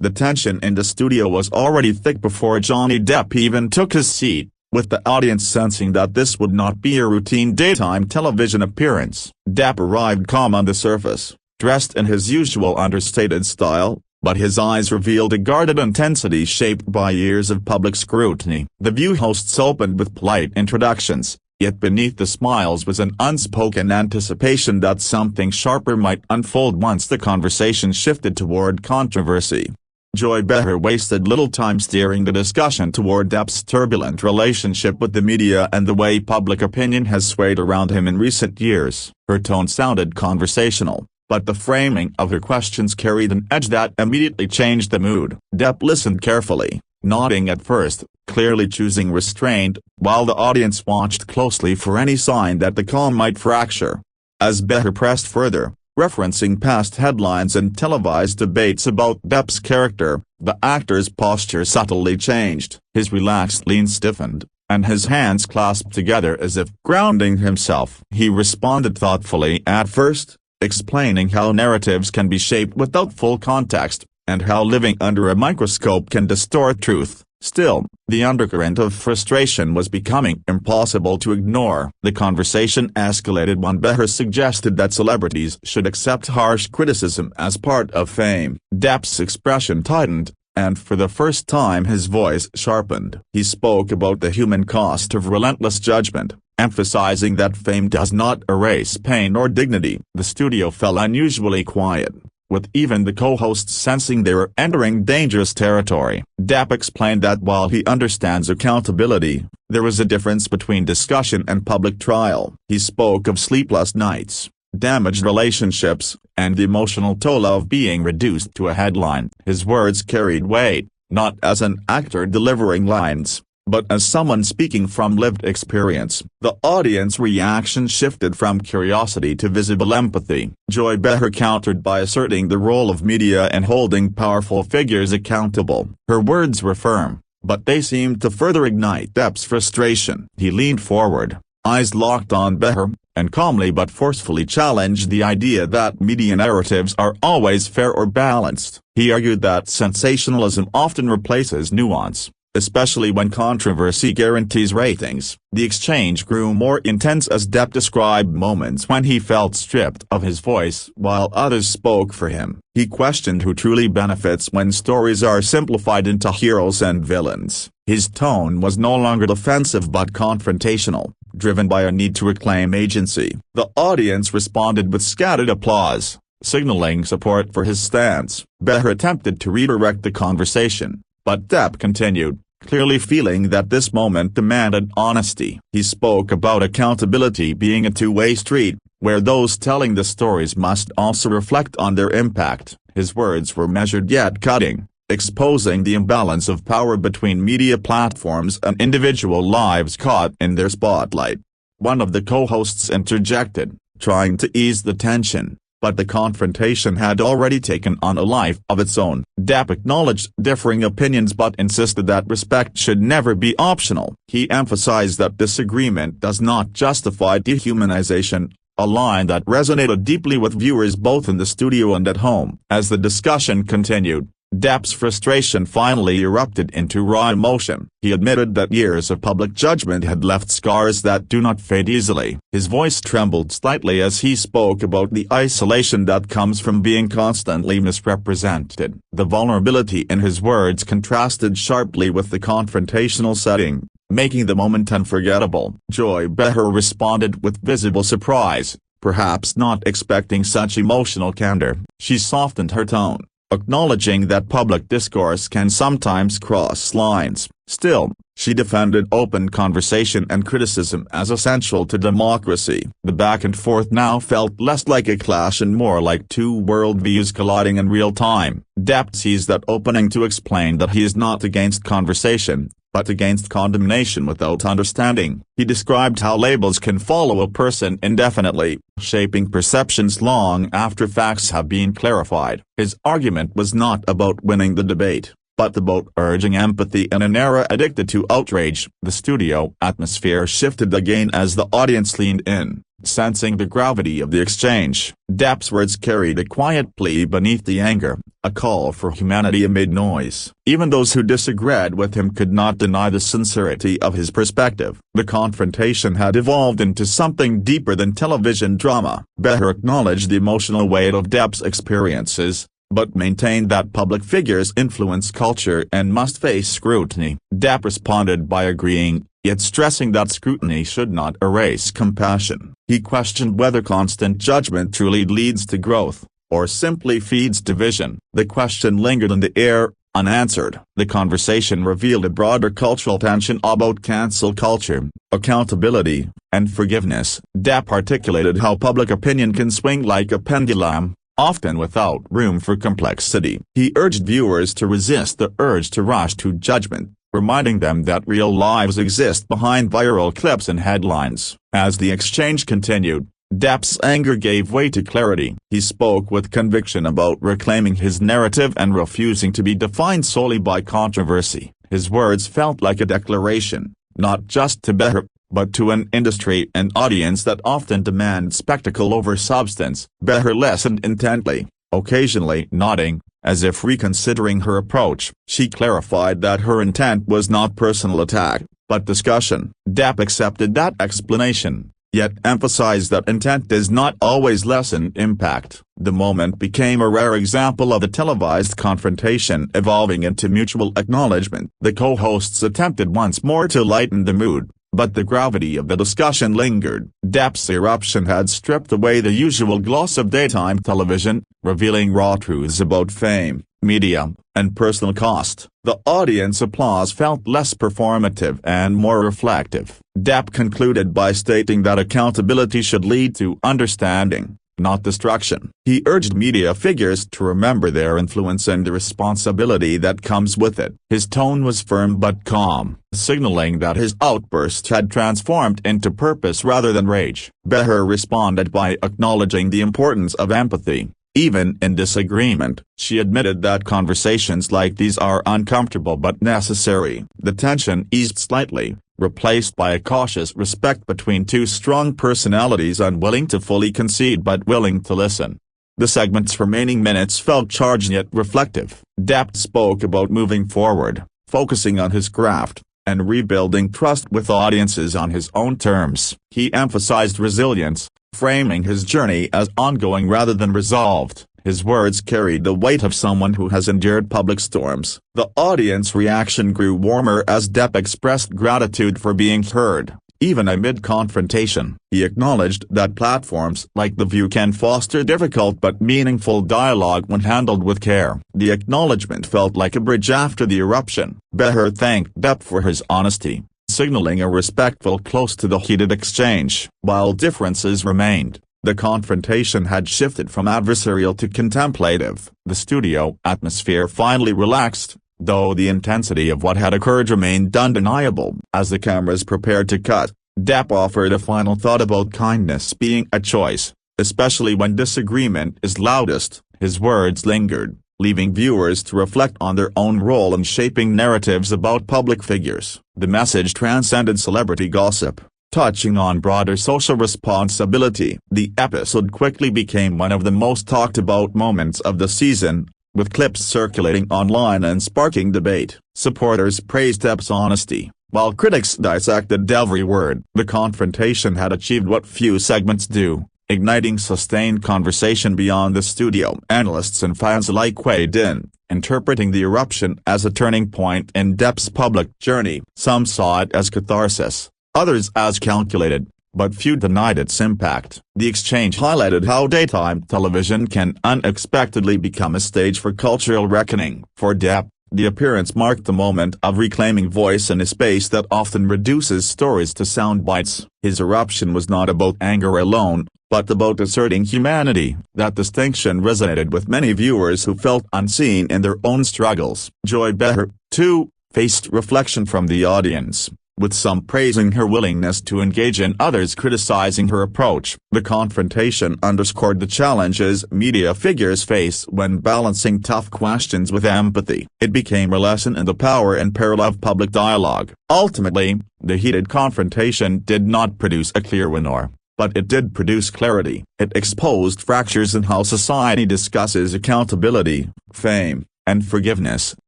The tension in the studio was already thick before Johnny Depp even took his seat, with the audience sensing that this would not be a routine daytime television appearance. Depp arrived calm on the surface, dressed in his usual understated style, but his eyes revealed a guarded intensity shaped by years of public scrutiny. The View hosts opened with polite introductions, yet beneath the smiles was an unspoken anticipation that something sharper might unfold once the conversation shifted toward controversy. Joy Behar wasted little time steering the discussion toward Depp's turbulent relationship with the media and the way public opinion has swayed around him in recent years. Her tone sounded conversational, but the framing of her questions carried an edge that immediately changed the mood. Depp listened carefully, nodding at first, clearly choosing restraint, while the audience watched closely for any sign that the calm might fracture. As Behar pressed further, referencing past headlines and televised debates about Depp's character, the actor's posture subtly changed. His relaxed lean stiffened, and his hands clasped together as if grounding himself. He responded thoughtfully at first, explaining how narratives can be shaped without full context, and how living under a microscope can distort truth. Still, the undercurrent of frustration was becoming impossible to ignore. The conversation escalated when Behar suggested that celebrities should accept harsh criticism as part of fame. Depp's expression tightened, and for the first time his voice sharpened. He spoke about the human cost of relentless judgment, emphasizing that fame does not erase pain or dignity. The studio fell unusually quiet, with even the co-hosts sensing they were entering dangerous territory. Depp explained that while he understands accountability, there is a difference between discussion and public trial. He spoke of sleepless nights, damaged relationships, and the emotional toll of being reduced to a headline. His words carried weight, not as an actor delivering lines, but as someone speaking from lived experience. The audience reaction shifted from curiosity to visible empathy. Joy Behar countered by asserting the role of media and holding powerful figures accountable. Her words were firm, but they seemed to further ignite Depp's frustration. He leaned forward, eyes locked on Behar, and calmly but forcefully challenged the idea that media narratives are always fair or balanced. He argued that sensationalism often replaces nuance, especially when controversy guarantees ratings. The exchange grew more intense as Depp described moments when he felt stripped of his voice while others spoke for him. He questioned who truly benefits when stories are simplified into heroes and villains. His tone was no longer defensive but confrontational, driven by a need to reclaim agency. The audience responded with scattered applause, signaling support for his stance. Behar attempted to redirect the conversation, but Depp continued, clearly feeling that this moment demanded honesty. He spoke about accountability being a two-way street, where those telling the stories must also reflect on their impact. His words were measured yet cutting, exposing the imbalance of power between media platforms and individual lives caught in their spotlight. One of the co-hosts interjected, trying to ease the tension, but the confrontation had already taken on a life of its own. Depp acknowledged differing opinions but insisted that respect should never be optional. He emphasized that disagreement does not justify dehumanization, a line that resonated deeply with viewers both in the studio and at home. As the discussion continued, Depp's frustration finally erupted into raw emotion. He admitted that years of public judgment had left scars that do not fade easily. His voice trembled slightly as he spoke about the isolation that comes from being constantly misrepresented. The vulnerability in his words contrasted sharply with the confrontational setting, making the moment unforgettable. Joy Behar responded with visible surprise, perhaps not expecting such emotional candor. She softened her tone, acknowledging that public discourse can sometimes cross lines. Still, she defended open conversation and criticism as essential to democracy. The back and forth now felt less like a clash and more like two worldviews colliding in real time. Depp seized that opening to explain that he is not against conversation, but against condemnation without understanding. He described how labels can follow a person indefinitely, shaping perceptions long after facts have been clarified. His argument was not about winning the debate, but about urging empathy in an era addicted to outrage. The studio atmosphere shifted again as the audience leaned in, Sensing the gravity of the exchange, Depp's words carried a quiet plea beneath the anger, a call for humanity amid noise. Even those who disagreed with him could not deny the sincerity of his perspective. The confrontation had evolved into something deeper than television drama. Behar acknowledged the emotional weight of Depp's experiences, but maintained that public figures influence culture and must face scrutiny. Depp responded by agreeing, yet stressing that scrutiny should not erase compassion. He questioned whether constant judgment truly leads to growth, or simply feeds division. The question lingered in the air, unanswered. The conversation revealed a broader cultural tension about cancel culture, accountability, and forgiveness. Depp articulated how public opinion can swing like a pendulum, often without room for complexity. He urged viewers to resist the urge to rush to judgment, reminding them that real lives exist behind viral clips and headlines. As the exchange continued, Depp's anger gave way to clarity. He spoke with conviction about reclaiming his narrative and refusing to be defined solely by controversy. His words felt like a declaration, not just to Behar, but to an industry and audience that often demand spectacle over substance. Behar listened intently, occasionally nodding, as if reconsidering her approach. She clarified that her intent was not personal attack, but discussion. Depp accepted that explanation, yet emphasized that intent does not always lessen impact. The moment became a rare example of a televised confrontation evolving into mutual acknowledgement. The co-hosts attempted once more to lighten the mood, but the gravity of the discussion lingered. Depp's eruption had stripped away the usual gloss of daytime television, revealing raw truths about fame, media, and personal cost. The audience applause felt less performative and more reflective. Depp concluded by stating that accountability should lead to understanding, not destruction. He urged media figures to remember their influence and the responsibility that comes with it. His tone was firm but calm, signaling that his outburst had transformed into purpose rather than rage. Behar responded by acknowledging the importance of empathy, even in disagreement. She admitted that conversations like these are uncomfortable but necessary. The tension eased slightly, replaced by a cautious respect between two strong personalities unwilling to fully concede but willing to listen. The segment's remaining minutes felt charged yet reflective. Depp spoke about moving forward, focusing on his craft, and rebuilding trust with audiences on his own terms. He emphasized resilience, framing his journey as ongoing rather than resolved. His words carried the weight of someone who has endured public storms. The audience reaction grew warmer as Depp expressed gratitude for being heard, even amid confrontation. He acknowledged that platforms like The View can foster difficult but meaningful dialogue when handled with care. The acknowledgement felt like a bridge after the eruption. Behar thanked Depp for his honesty, signaling a respectful close to the heated exchange. While differences remained, the confrontation had shifted from adversarial to contemplative. The studio atmosphere finally relaxed, though the intensity of what had occurred remained undeniable. As the cameras prepared to cut, Depp offered a final thought about kindness being a choice, especially when disagreement is loudest. His words lingered, leaving viewers to reflect on their own role in shaping narratives about public figures. The message transcended celebrity gossip, touching on broader social responsibility. The episode quickly became one of the most talked about moments of the season, with clips circulating online and sparking debate. Supporters praised Depp's honesty, while critics dissected every word. The confrontation had achieved what few segments do, igniting sustained conversation beyond the studio. Analysts and fans alike weighed in, interpreting the eruption as a turning point in Depp's public journey. Some saw it as catharsis, others as calculated, but few denied its impact. The exchange highlighted how daytime television can unexpectedly become a stage for cultural reckoning. For Depp, the appearance marked the moment of reclaiming voice in a space that often reduces stories to sound bites. His eruption was not about anger alone, but about asserting humanity. That distinction resonated with many viewers who felt unseen in their own struggles. Joy Behar, too, faced reflection from the audience, with some praising her willingness to engage and others criticizing her approach. The confrontation underscored the challenges media figures face when balancing tough questions with empathy. It became a lesson in the power and peril of public dialogue. Ultimately, the heated confrontation did not produce a clear winner, but it did produce clarity. It exposed fractures in how society discusses accountability, fame, and forgiveness.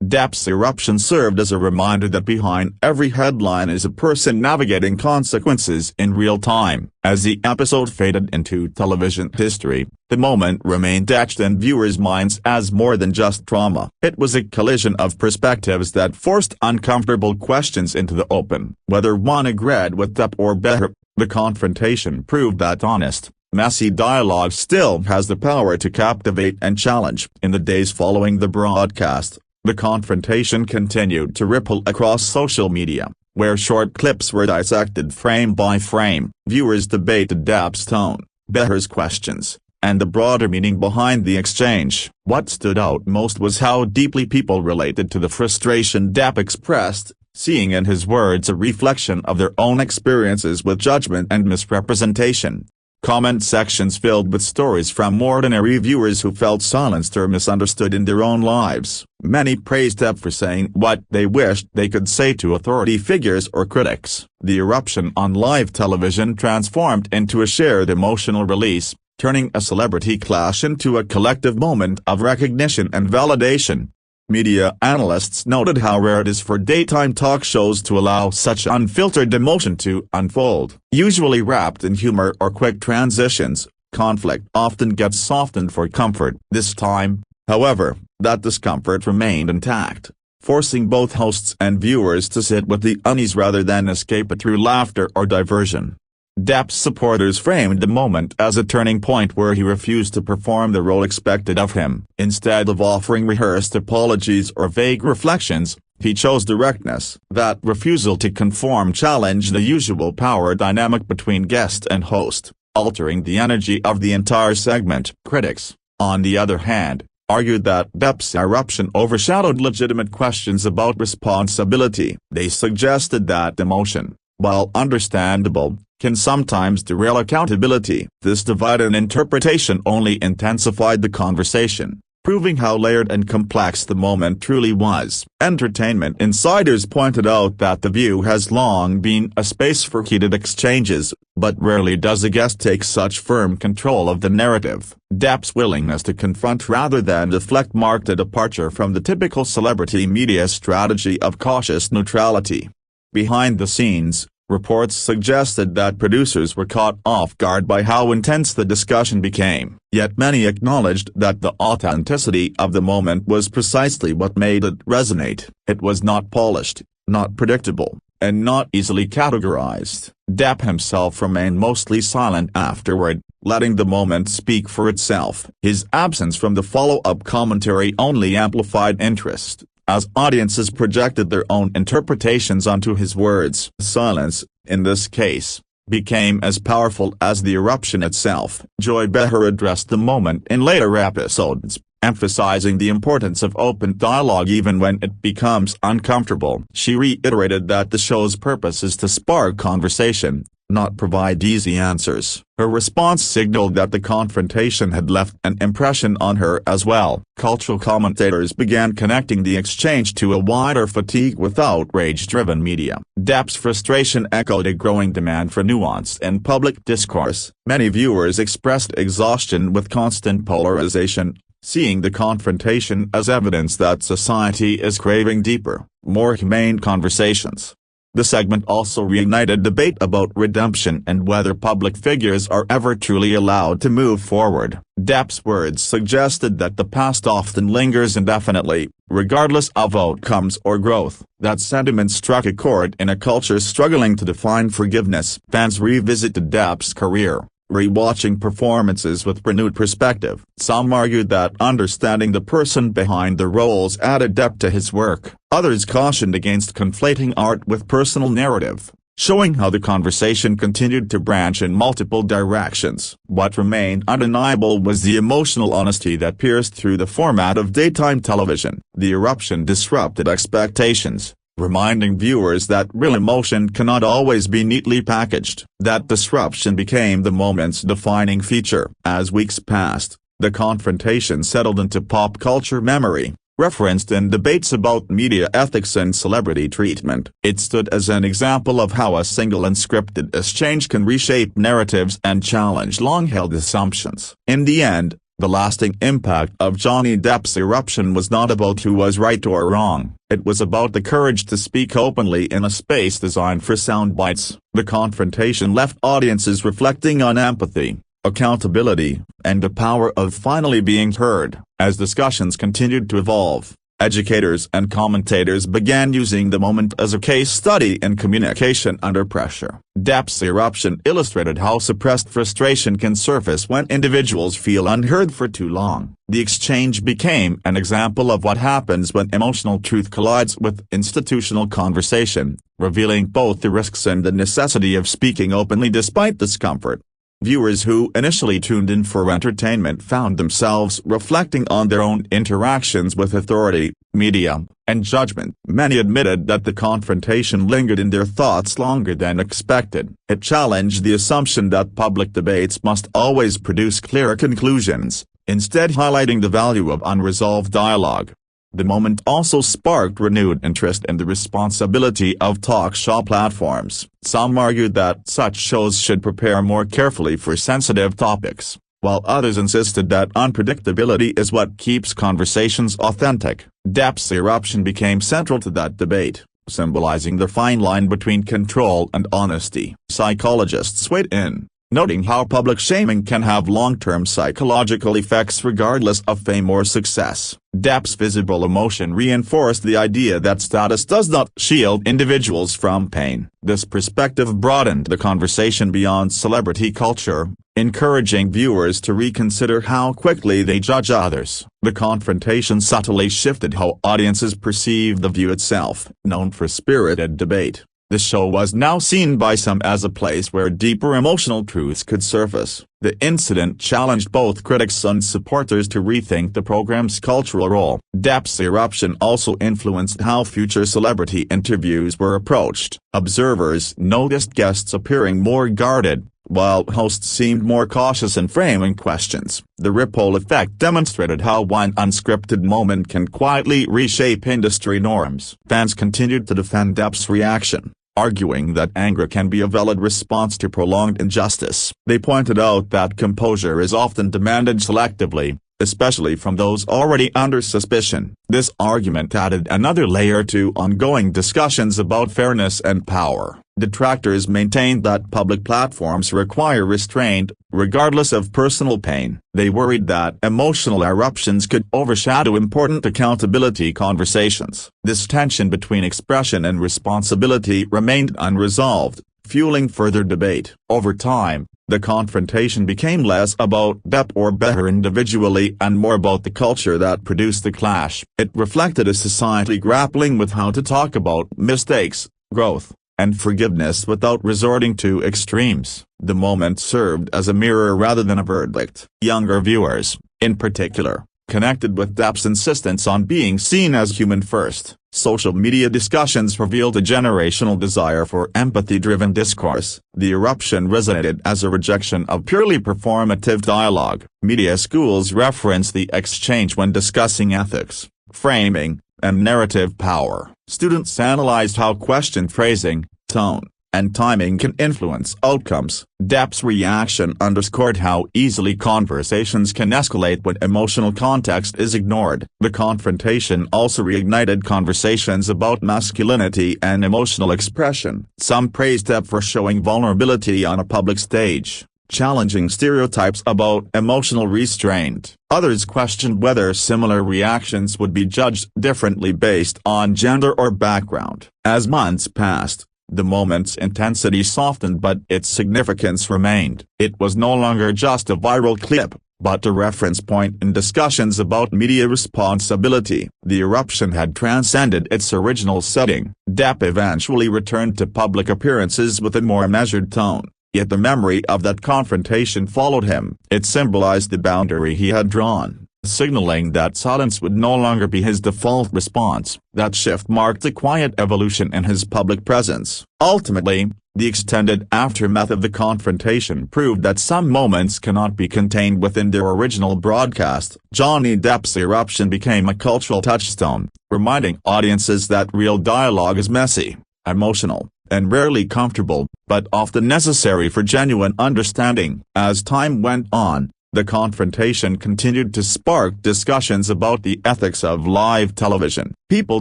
Depp's eruption served as a reminder that behind every headline is a person navigating consequences in real time. As the episode faded into television history, the moment remained etched in viewers' minds as more than just drama. It was a collision of perspectives that forced uncomfortable questions into the open. Whether one agreed with Depp or Behar, the confrontation proved that honest, messy dialogue still has the power to captivate and challenge. In the days following the broadcast, the confrontation continued to ripple across social media, where short clips were dissected frame by frame. Viewers debated Depp's tone, Behar's questions, and the broader meaning behind the exchange. What stood out most was how deeply people related to the frustration Depp expressed, seeing in his words a reflection of their own experiences with judgment and misrepresentation. Comment sections filled with stories from ordinary viewers who felt silenced or misunderstood in their own lives. Many praised Depp for saying what they wished they could say to authority figures or critics. The eruption on live television transformed into a shared emotional release, turning a celebrity clash into a collective moment of recognition and validation. Media analysts noted how rare it is for daytime talk shows to allow such unfiltered emotion to unfold. Usually wrapped in humor or quick transitions, conflict often gets softened for comfort. This time, however, that discomfort remained intact, forcing both hosts and viewers to sit with the unease rather than escape it through laughter or diversion. Depp's supporters framed the moment as a turning point where he refused to perform the role expected of him. Instead of offering rehearsed apologies or vague reflections, he chose directness. That refusal to conform challenged the usual power dynamic between guest and host, altering the energy of the entire segment. Critics, on the other hand, argued that Depp's eruption overshadowed legitimate questions about responsibility. They suggested that emotion, while understandable, can sometimes derail accountability. This divide in interpretation only intensified the conversation, proving how layered and complex the moment truly was. Entertainment insiders pointed out that The View has long been a space for heated exchanges, but rarely does a guest take such firm control of the narrative. Depp's willingness to confront rather than deflect marked a departure from the typical celebrity media strategy of cautious neutrality. Behind the scenes, reports suggested that producers were caught off guard by how intense the discussion became. Yet many acknowledged that the authenticity of the moment was precisely what made it resonate. It was not polished, not predictable, and not easily categorized. Depp himself remained mostly silent afterward, letting the moment speak for itself. His absence from the follow-up commentary only amplified interest, as audiences projected their own interpretations onto his words. Silence, in this case, became as powerful as the eruption itself. Joy Behar addressed the moment in later episodes, emphasizing the importance of open dialogue even when it becomes uncomfortable. She reiterated that the show's purpose is to spark conversation, not provide easy answers. Her response signaled that the confrontation had left an impression on her as well. Cultural commentators began connecting the exchange to a wider fatigue with outrage-driven media. Depp's frustration echoed a growing demand for nuance in public discourse. Many viewers expressed exhaustion with constant polarization, seeing the confrontation as evidence that society is craving deeper, more humane conversations. The segment also reignited debate about redemption and whether public figures are ever truly allowed to move forward. Depp's words suggested that the past often lingers indefinitely, regardless of outcomes or growth. That sentiment struck a chord in a culture struggling to define forgiveness. Fans revisited Depp's career, rewatching performances with renewed perspective. Some argued that understanding the person behind the roles added depth to his work. Others cautioned against conflating art with personal narrative, showing how the conversation continued to branch in multiple directions. What remained undeniable was the emotional honesty that pierced through the format of daytime television. The eruption disrupted expectations, reminding viewers that real emotion cannot always be neatly packaged. That disruption became the moment's defining feature. As weeks passed, the confrontation settled into pop culture memory, referenced in debates about media ethics and celebrity treatment. It stood as an example of how a single unscripted exchange can reshape narratives and challenge long-held assumptions. In the end, the lasting impact of Johnny Depp's Eruption was not about who was right or wrong. It was about the courage to speak openly in a space designed for sound bites. The confrontation left audiences reflecting on empathy, accountability, and the power of finally being heard. As discussions continued to evolve, educators and commentators began using the moment as a case study in communication under pressure. Depp's Eruption illustrated how suppressed frustration can surface when individuals feel unheard for too long. The exchange became an example of what happens when emotional truth collides with institutional conversation, revealing both the risks and the necessity of speaking openly despite discomfort. Viewers who initially tuned in for entertainment found themselves reflecting on their own interactions with authority, media, and judgment. Many admitted that the confrontation lingered in their thoughts longer than expected. It challenged the assumption that public debates must always produce clear conclusions, instead highlighting the value of unresolved dialogue. The moment also sparked renewed interest in the responsibility of talk show platforms. Some argued that such shows should prepare more carefully for sensitive topics, while others insisted that unpredictability is what keeps conversations authentic. Depp's Eruption became central to that debate, symbolizing the fine line between control and honesty. Psychologists weighed in, noting how public shaming can have long-term psychological effects regardless of fame or success. Depp's visible emotion reinforced the idea that status does not shield individuals from pain. This perspective broadened the conversation beyond celebrity culture, encouraging viewers to reconsider how quickly they judge others. The confrontation subtly shifted how audiences perceive the view itself. Known for spirited debate, the show was now seen by some as a place where deeper emotional truths could surface. The incident challenged both critics and supporters to rethink the program's cultural role. Depp's Eruption also influenced how future celebrity interviews were approached. Observers noticed guests appearing more guarded, while hosts seemed more cautious in framing questions. The ripple effect demonstrated how one unscripted moment can quietly reshape industry norms. Fans continued to defend Depp's reaction, arguing that anger can be a valid response to prolonged injustice. They pointed out that composure is often demanded selectively, especially from those already under suspicion. This argument added another layer to ongoing discussions about fairness and power. Detractors maintained that public platforms require restraint, regardless of personal pain. They worried that emotional eruptions could overshadow important accountability conversations. This tension between expression and responsibility remained unresolved, fueling further debate. Over time, the confrontation became less about Depp or Behar individually and more about the culture that produced the clash. It reflected a society grappling with how to talk about mistakes, growth, and forgiveness without resorting to extremes. The moment served as a mirror rather than a verdict. Younger viewers, in particular, connected with Depp's insistence on being seen as human first. Social media discussions revealed a generational desire for empathy-driven discourse. The Eruption resonated as a rejection of purely performative dialogue. Media schools reference the exchange when discussing ethics, framing, and narrative power. Students analyzed how question phrasing, tone, and timing can influence outcomes. Depp's reaction underscored how easily conversations can escalate when emotional context is ignored. The confrontation also reignited conversations about masculinity and emotional expression. Some praised Depp for showing vulnerability on a public stage, challenging stereotypes about emotional restraint. Others questioned whether similar reactions would be judged differently based on gender or background. As months passed, the moment's intensity softened but its significance remained. It was no longer just a viral clip, but a reference point in discussions about media responsibility. The Eruption had transcended its original setting. Depp eventually returned to public appearances with a more measured tone, yet the memory of that confrontation followed him. It symbolized the boundary he had drawn, signaling that silence would no longer be his default response. That shift marked a quiet evolution in his public presence. Ultimately, the extended aftermath of the confrontation proved that some moments cannot be contained within their original broadcast. Johnny Depp's eruption became a cultural touchstone, reminding audiences that real dialogue is messy, emotional, and rarely comfortable, but often necessary for genuine understanding. As time went on, the confrontation continued to spark discussions about the ethics of live television. People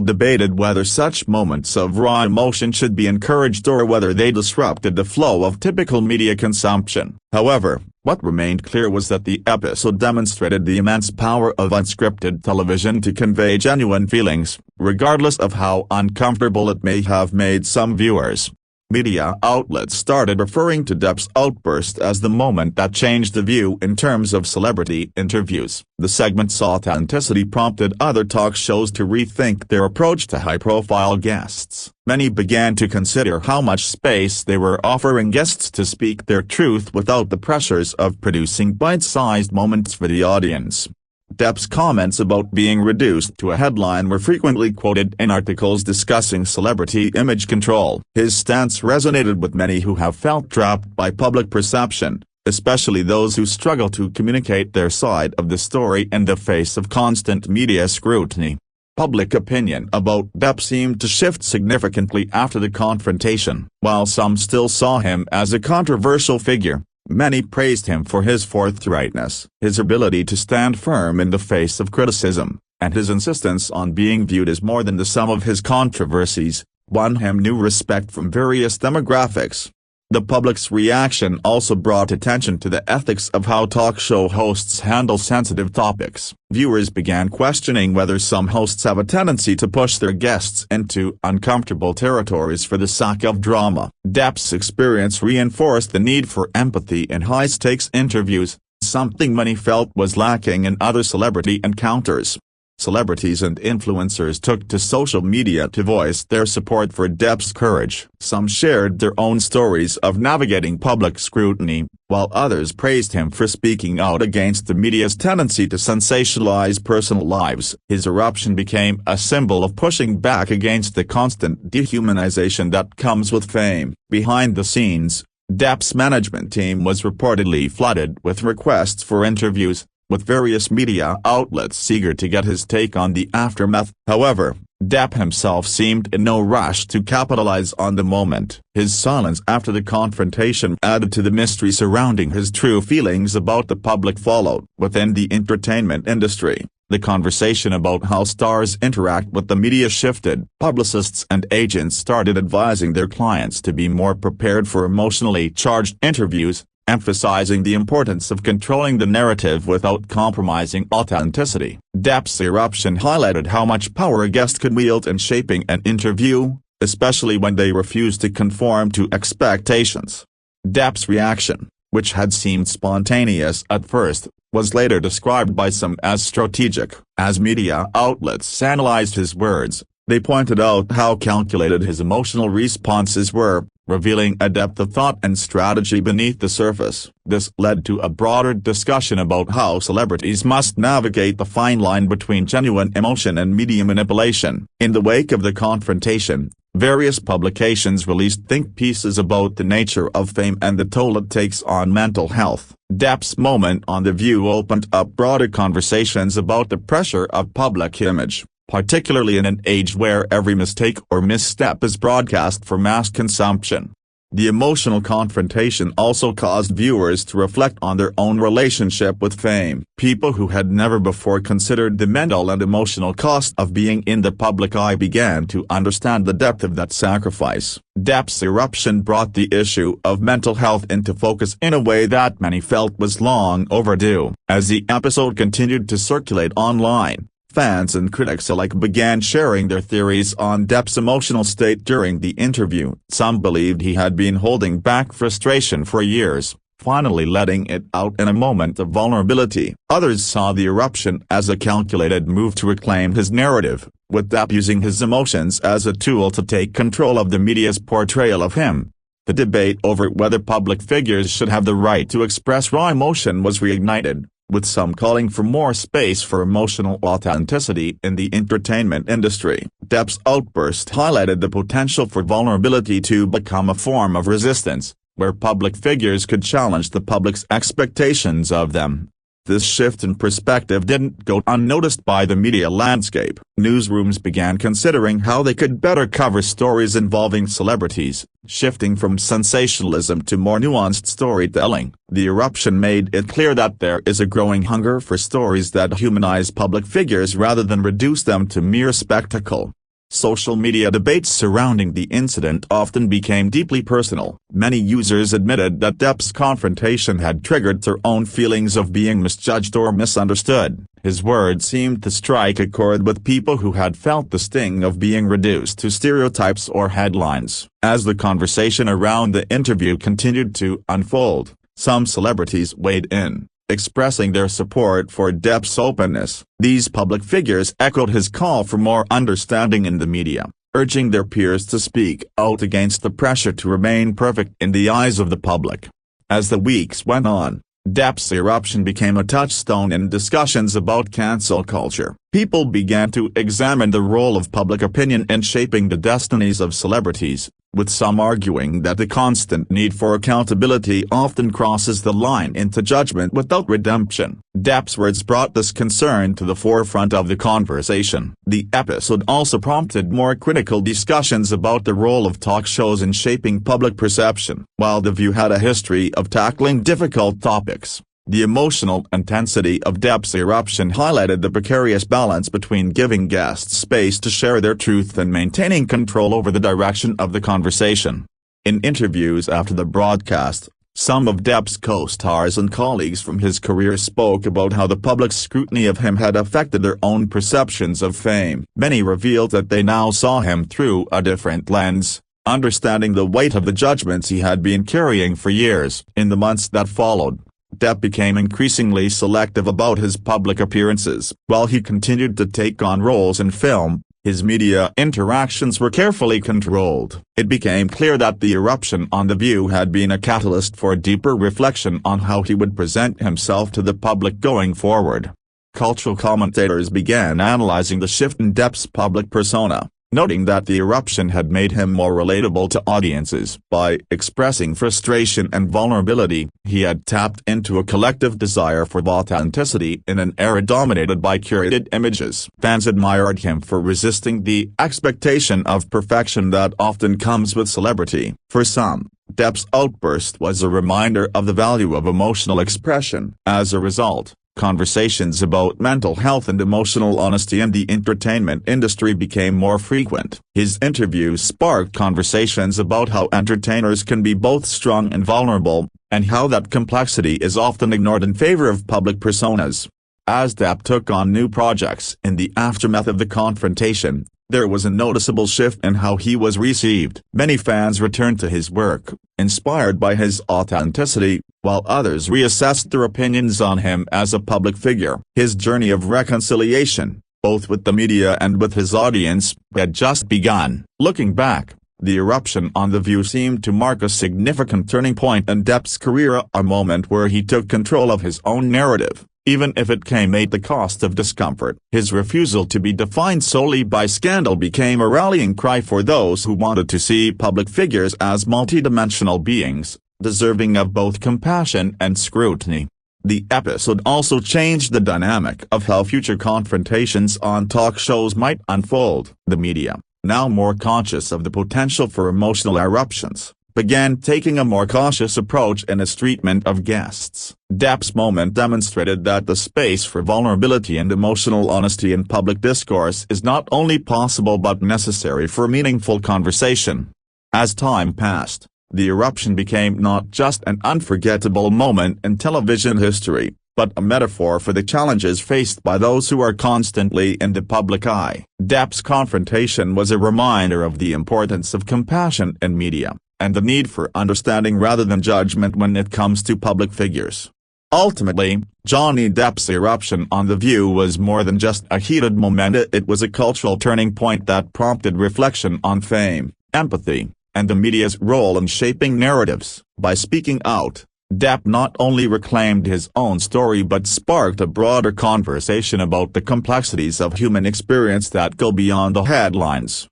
debated whether such moments of raw emotion should be encouraged or whether they disrupted the flow of typical media consumption. However, what remained clear was that the episode demonstrated the immense power of unscripted television to convey genuine feelings, regardless of how uncomfortable it may have made some viewers. Media outlets started referring to Depp's outburst as the moment that changed the view in terms of celebrity interviews. The segment's authenticity prompted other talk shows to rethink their approach to high-profile guests. Many began to consider how much space they were offering guests to speak their truth without the pressures of producing bite-sized moments for the audience. Depp's comments about being reduced to a headline were frequently quoted in articles discussing celebrity image control. His stance resonated with many who have felt trapped by public perception, especially those who struggle to communicate their side of the story in the face of constant media scrutiny. Public opinion about Depp seemed to shift significantly after the confrontation. While some still saw him as a controversial figure, many praised him for his forthrightness, his ability to stand firm in the face of criticism, and his insistence on being viewed as more than the sum of his controversies, won him new respect from various demographics. The public's reaction also brought attention to the ethics of how talk show hosts handle sensitive topics. Viewers began questioning whether some hosts have a tendency to push their guests into uncomfortable territories for the sake of drama. Depp's experience reinforced the need for empathy in high-stakes interviews, something many felt was lacking in other celebrity encounters. Celebrities and influencers took to social media to voice their support for Depp's courage. Some shared their own stories of navigating public scrutiny, while others praised him for speaking out against the media's tendency to sensationalize personal lives. His eruption became a symbol of pushing back against the constant dehumanization that comes with fame. Behind the scenes, Depp's management team was reportedly flooded with requests for interviews, with various media outlets eager to get his take on the aftermath. However, Depp himself seemed in no rush to capitalize on the moment. His silence after the confrontation added to the mystery surrounding his true feelings about the public fallout. Within the entertainment industry, the conversation about how stars interact with the media shifted. Publicists and agents started advising their clients to be more prepared for emotionally charged interviews, emphasizing the importance of controlling the narrative without compromising authenticity. Depp's eruption highlighted how much power a guest could wield in shaping an interview, especially when they refused to conform to expectations. Depp's reaction, which had seemed spontaneous at first, was later described by some as strategic. As media outlets analyzed his words, they pointed out how calculated his emotional responses were, revealing a depth of thought and strategy beneath the surface. This led to a broader discussion about how celebrities must navigate the fine line between genuine emotion and media manipulation. In the wake of the confrontation, various publications released think pieces about the nature of fame and the toll it takes on mental health. Depp's moment on The View opened up broader conversations about the pressure of public image, particularly in an age where every mistake or misstep is broadcast for mass consumption. The emotional confrontation also caused viewers to reflect on their own relationship with fame. People who had never before considered the mental and emotional cost of being in the public eye began to understand the depth of that sacrifice. Depp's eruption brought the issue of mental health into focus in a way that many felt was long overdue. As the episode continued to circulate online, fans and critics alike began sharing their theories on Depp's emotional state during the interview. Some believed he had been holding back frustration for years, finally letting it out in a moment of vulnerability. Others saw the eruption as a calculated move to reclaim his narrative, with Depp using his emotions as a tool to take control of the media's portrayal of him. The debate over whether public figures should have the right to express raw emotion was reignited, with some calling for more space for emotional authenticity in the entertainment industry. Depp's outburst highlighted the potential for vulnerability to become a form of resistance, where public figures could challenge the public's expectations of them. This shift in perspective didn't go unnoticed by the media landscape. Newsrooms began considering how they could better cover stories involving celebrities, shifting from sensationalism to more nuanced storytelling. The Eruption made it clear that there is a growing hunger for stories that humanize public figures rather than reduce them to mere spectacle. Social media debates surrounding the incident often became deeply personal. Many users admitted that Depp's confrontation had triggered their own feelings of being misjudged or misunderstood. His words seemed to strike a chord with people who had felt the sting of being reduced to stereotypes or headlines. As the conversation around the interview continued to unfold, some celebrities weighed in, expressing their support for Depp's openness. These public figures echoed his call for more understanding in the media, urging their peers to speak out against the pressure to remain perfect in the eyes of the public. As the weeks went on, Depp's Eruption became a touchstone in discussions about cancel culture. People began to examine the role of public opinion in shaping the destinies of celebrities, with some arguing that the constant need for accountability often crosses the line into judgment without redemption. Depp's words brought this concern to the forefront of the conversation. The episode also prompted more critical discussions about the role of talk shows in shaping public perception. While The View had a history of tackling difficult topics, the emotional intensity of Depp's Eruption highlighted the precarious balance between giving guests space to share their truth and maintaining control over the direction of the conversation. In interviews after the broadcast, some of Depp's co-stars and colleagues from his career spoke about how the public's scrutiny of him had affected their own perceptions of fame. Many revealed that they now saw him through a different lens, understanding the weight of the judgments he had been carrying for years. In the months that followed, Depp became increasingly selective about his public appearances. While he continued to take on roles in film, his media interactions were carefully controlled. It became clear that the eruption on The View had been a catalyst for deeper reflection on how he would present himself to the public going forward. Cultural commentators began analyzing the shift in Depp's public persona, noting that the eruption had made him more relatable to audiences. By expressing frustration and vulnerability, he had tapped into a collective desire for authenticity in an era dominated by curated images. Fans admired him for resisting the expectation of perfection that often comes with celebrity. For some, Depp's outburst was a reminder of the value of emotional expression. As a result, conversations about mental health and emotional honesty in the entertainment industry became more frequent. His interviews sparked conversations about how entertainers can be both strong and vulnerable, and how that complexity is often ignored in favor of public personas. As Depp took on new projects in the aftermath of the confrontation, there was a noticeable shift in how he was received. Many fans returned to his work, inspired by his authenticity, while others reassessed their opinions on him as a public figure. His journey of reconciliation, both with the media and with his audience, had just begun. Looking back, the eruption on The View seemed to mark a significant turning point in Depp's career, a moment where he took control of his own narrative, even if it came at the cost of discomfort. His refusal to be defined solely by scandal became a rallying cry for those who wanted to see public figures as multidimensional beings, deserving of both compassion and scrutiny. The episode also changed the dynamic of how future confrontations on talk shows might unfold. The media, now more conscious of the potential for emotional eruptions, began taking a more cautious approach in its treatment of guests. Depp's moment demonstrated that the space for vulnerability and emotional honesty in public discourse is not only possible but necessary for meaningful conversation. As time passed, the eruption became not just an unforgettable moment in television history, but a metaphor for the challenges faced by those who are constantly in the public eye. Depp's confrontation was a reminder of the importance of compassion in media, and the need for understanding rather than judgment when it comes to public figures. Ultimately, Johnny Depp's eruption on The View was more than just a heated moment. It was a cultural turning point that prompted reflection on fame, empathy, and the media's role in shaping narratives. By speaking out, Depp not only reclaimed his own story but sparked a broader conversation about the complexities of human experience that go beyond the headlines.